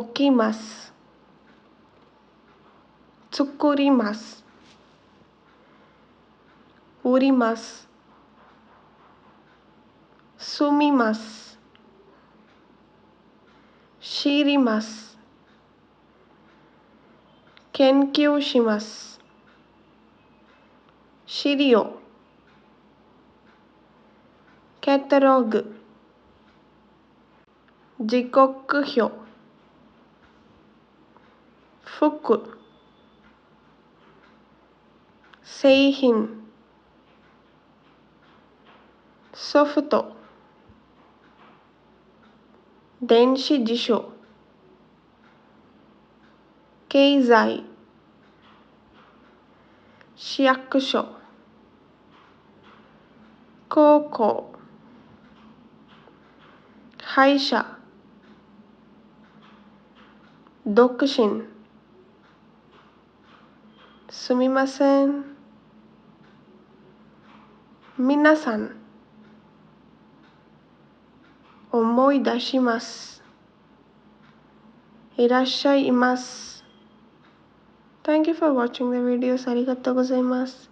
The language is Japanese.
起きます。作ります。売ります。住みます。知ります。研究します。資料。カタログ。時刻表。服。製品。ソフト。電子辞書。経済。市役所。高校。歯医者。独身。すみません。皆さん。思い出します。いらっしゃいます。Thank you for watching the videos. ありがとうございます。